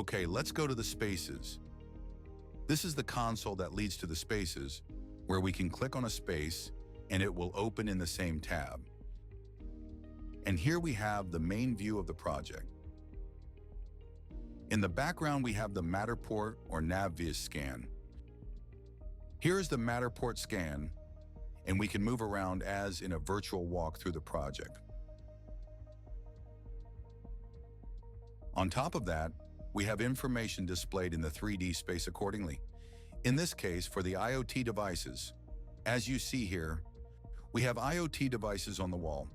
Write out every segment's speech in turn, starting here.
Okay, let's go to the spaces. This is the console that leads to the spaces, where we can click on a space and it will open in the same tab. And here we have the main view of the project. In the background, we have the Matterport or NavVis scan. Here is the Matterport scan, and we can move around as in a virtual walk through the project. On top of that, we have information displayed in the 3D space accordingly. In this case, for the IoT devices, as you see here, we have IoT devices on the wall.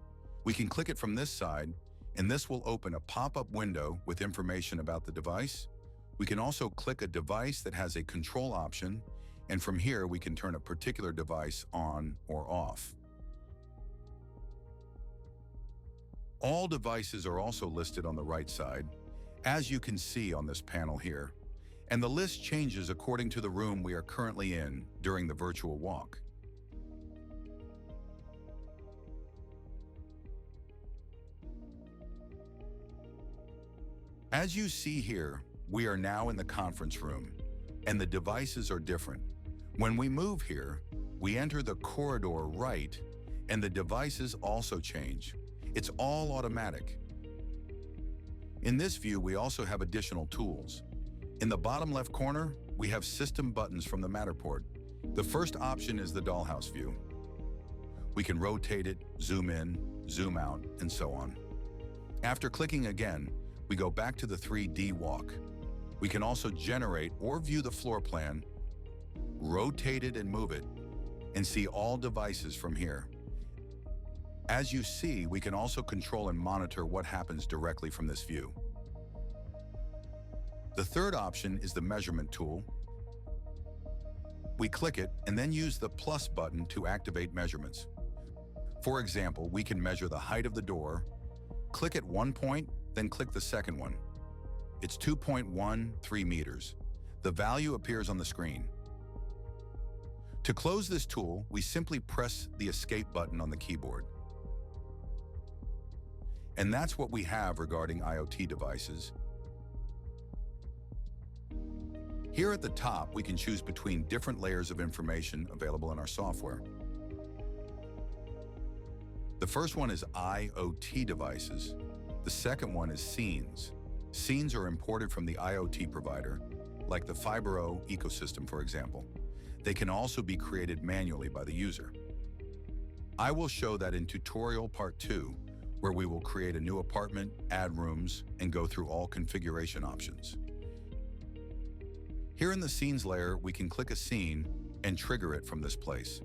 We can click it from this side, and this will open a pop-up window with information about the device. We can also click a device that has a control option, and from here we can turn a particular device on or off. All devices are also listed on the right side, as you can see on this panel here, and the list changes according to the room we are currently in during the virtual walk. As you see here, we are now in the conference room, and the devices are different. When we move here, we enter the corridor right, and the devices also change. It's all automatic. In this view, we also have additional tools. In the bottom left corner, we have system buttons from the Matterport. The first option is the dollhouse view. We can rotate it, zoom in, zoom out, and so on. After clicking again, we go back to the 3D walk. We can also generate or view the floor plan, rotate it and move it, and see all devices from here. As you see, we can also control and monitor what happens directly from this view. The third option is the measurement tool. We click it and then use the plus button to activate measurements. For example, we can measure the height of the door, click at one point, then click the second one. It's 2.13 meters. The value appears on the screen. To close this tool, we simply press the escape button on the keyboard. And that's what we have regarding IoT devices. Here at the top, we can choose between different layers of information available in our software. The first one is IoT devices. The second one is scenes. Scenes are imported from the IoT provider, like the Fibro ecosystem, for example. They can also be created manually by the user. I will show that in tutorial part 2, where we will create a new apartment, add rooms, and go through all configuration options. Here in the scenes layer, we can click a scene and trigger it from this place.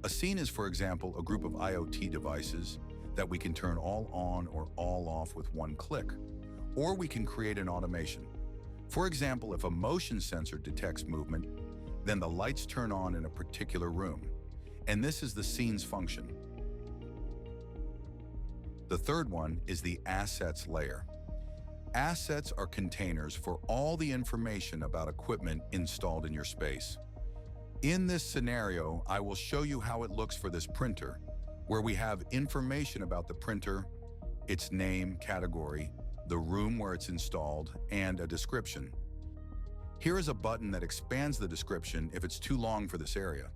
A scene is, for example, a group of IoT devices that we can turn all on or all off with one click, or we can create an automation. For example, if a motion sensor detects movement, then the lights turn on in a particular room, and this is the scenes function. The third one is the assets layer. Assets are containers for all the information about equipment installed in your space. In this scenario, I will show you how it looks for this printer, where we have information about the printer, its name, category, the room where it's installed, and a description. Here is a button that expands the description if it's too long for this area.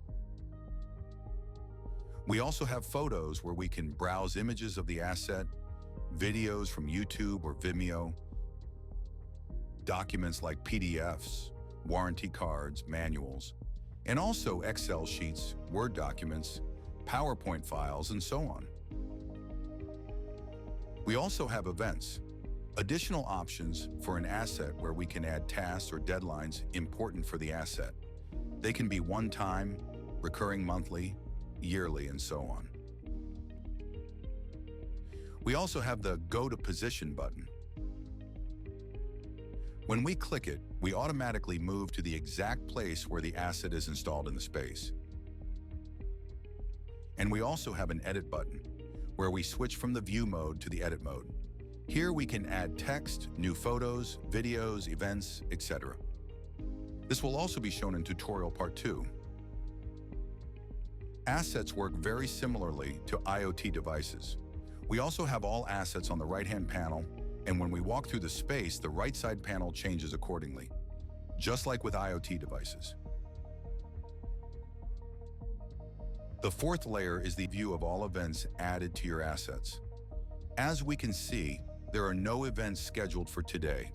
We also have photos where we can browse images of the asset, videos from YouTube or Vimeo, documents like PDFs, warranty cards, manuals, and also Excel sheets, Word documents, PowerPoint files, and so on. We also have events, additional options for an asset where we can add tasks or deadlines important for the asset. They can be one-time, recurring monthly, yearly, and so on. We also have the Go to Position button. When we click it, we automatically move to the exact place where the asset is installed in the space. And we also have an Edit button, where we switch from the View mode to the Edit mode. Here we can add text, new photos, videos, events, etc. This will also be shown in tutorial part 2. Assets work very similarly to IoT devices. We also have all assets on the right-hand panel, And when we walk through the space, the right side panel changes accordingly, just like with IoT devices. The fourth layer is the view of all events added to your assets. As we can see, there are no events scheduled for today.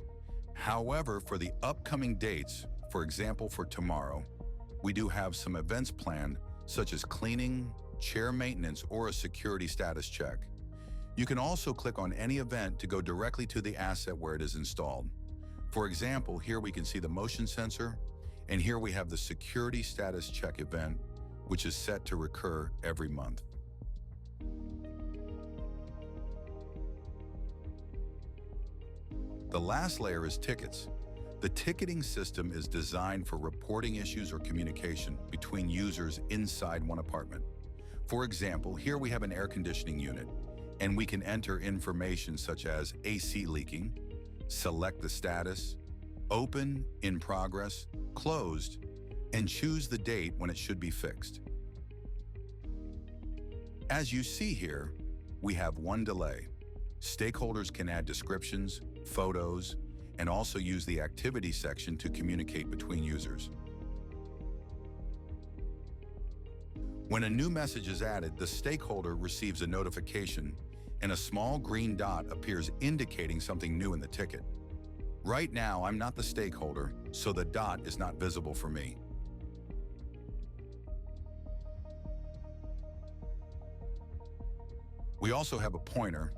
However, for the upcoming dates, for example for tomorrow, we do have some events planned, such as cleaning, chair maintenance, or a security status check. You can also click on any event to go directly to the asset where it is installed. For example, here we can see the motion sensor, and here we have the security status check event, which is set to recur every month. The last layer is tickets. The ticketing system is designed for reporting issues or communication between users inside one apartment. For example, here we have an air conditioning unit, and we can enter information such as AC leaking, select the status, open, in progress, closed, and choose the date when it should be fixed. As you see here, we have one delay. Stakeholders can add descriptions, photos, and also use the activity section to communicate between users. When a new message is added, the stakeholder receives a notification, and a small green dot appears indicating something new in the ticket. Right now, I'm not the stakeholder, so the dot is not visible for me. We also have a pointer.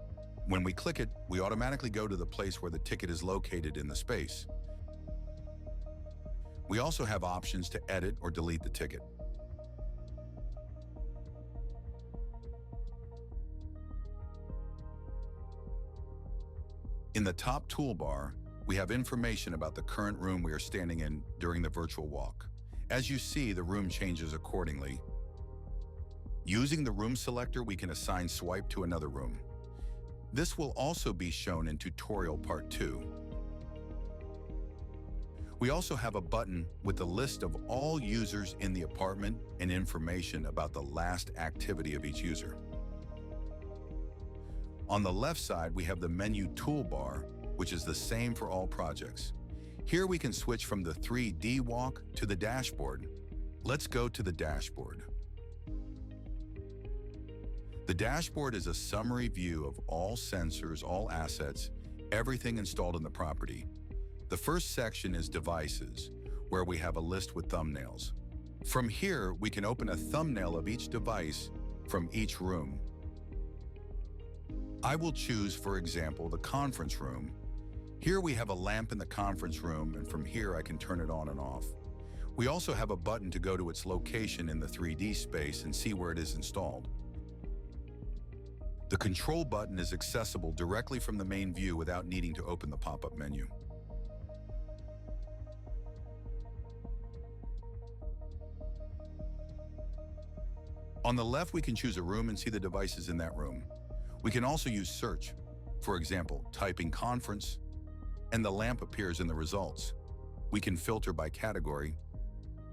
When we click it, we automatically go to the place where the ticket is located in the space. We also have options to edit or delete the ticket. In the top toolbar, we have information about the current room we are standing in during the virtual walk. As you see, the room changes accordingly. Using the room selector, we can assign swipe to another room. This will also be shown in tutorial part 2. We also have a button with the list of all users in the apartment and information about the last activity of each user. On the left side, we have the menu toolbar, which is the same for all projects. Here we can switch from the 3D walk to the dashboard. Let's go to the dashboard. The dashboard is a summary view of all sensors, all assets, everything installed in the property. The first section is devices, where we have a list with thumbnails. From here, we can open a thumbnail of each device from each room. I will choose, for example, the conference room. Here we have a lamp in the conference room, and from here I can turn it on and off. We also have a button to go to its location in the 3D space and see where it is installed. The control button is accessible directly from the main view without needing to open the pop-up menu. On the left, we can choose a room and see the devices in that room. We can also use search. For example, typing conference, and the lamp appears in the results. We can filter by category,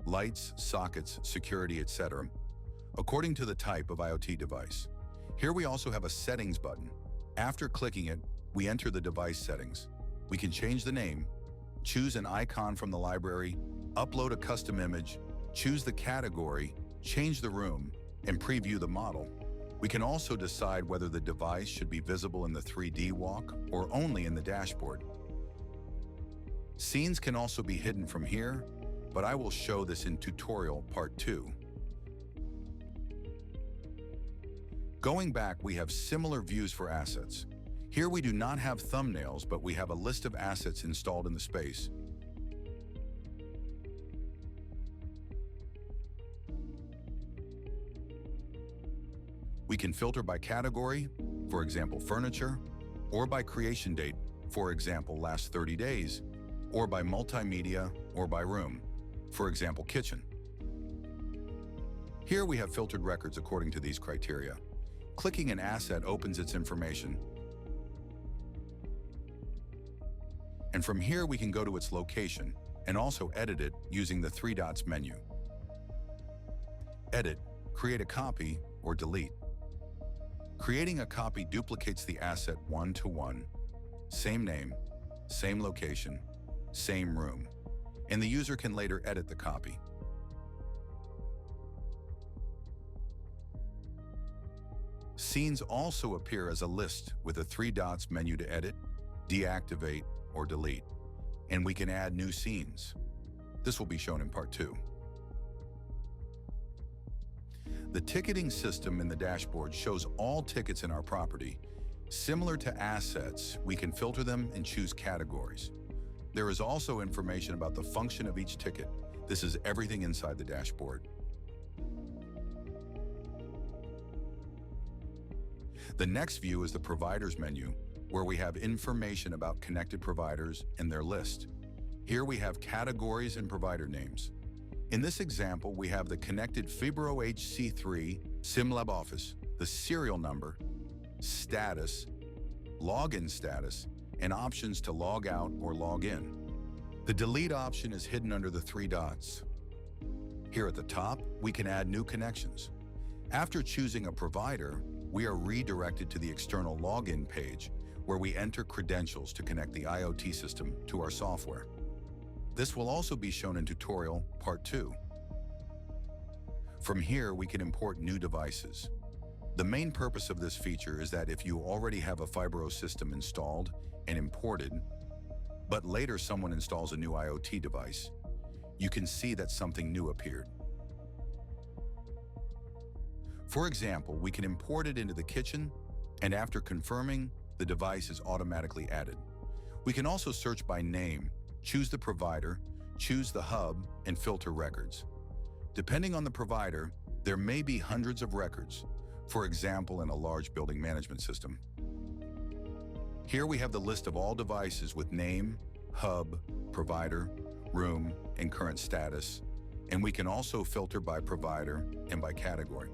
lights, sockets, security, etc., according to the type of IoT device. Here we also have a settings button. After clicking it, we enter the device settings. We can change the name, choose an icon from the library, upload a custom image, choose the category, change the room, and preview the model. We can also decide whether the device should be visible in the 3D walk or only in the dashboard. Scenes can also be hidden from here, but I will show this in tutorial part 2. Going back, we have similar views for assets. Here we do not have thumbnails, but we have a list of assets installed in the space. We can filter by category, for example, furniture, or by creation date, for example, last 30 days, or by multimedia, or by room, for example, kitchen. Here we have filtered records according to these criteria. Clicking an asset opens its information. And from here we can go to its location and also edit it using the 3 dots menu. Edit, create a copy, or delete. Creating a copy duplicates the asset one-to-one. Same name, same location, same room, and the user can later edit the copy. Scenes also appear as a list with a 3 dots menu to edit, deactivate, or delete, and we can add new scenes. This will be shown in part 2. The ticketing system in the dashboard shows all tickets in our property. Similar to assets, we can filter them and choose categories. There is also information about the function of each ticket. This is everything inside the dashboard. The next view is the providers menu, where we have information about connected providers and their list. Here we have categories and provider names. In this example, we have the connected Fibro HC3 SimLab Office, the serial number, status, login status, and options to log out or log in. The delete option is hidden under the 3 dots. Here at the top, we can add new connections. After choosing a provider, we are redirected to the external login page, where we enter credentials to connect the IoT system to our software. This will also be shown in tutorial part 2. From here, we can import new devices. The main purpose of this feature is that if you already have a Fibro system installed and imported, but later someone installs a new IoT device, you can see that something new appeared. For example, we can import it into the kitchen, and after confirming, the device is automatically added. We can also search by name, choose the provider, choose the hub, and filter records. Depending on the provider, there may be hundreds of records, for example, in a large building management system. Here we have the list of all devices with name, hub, provider, room, and current status, and we can also filter by provider and by category.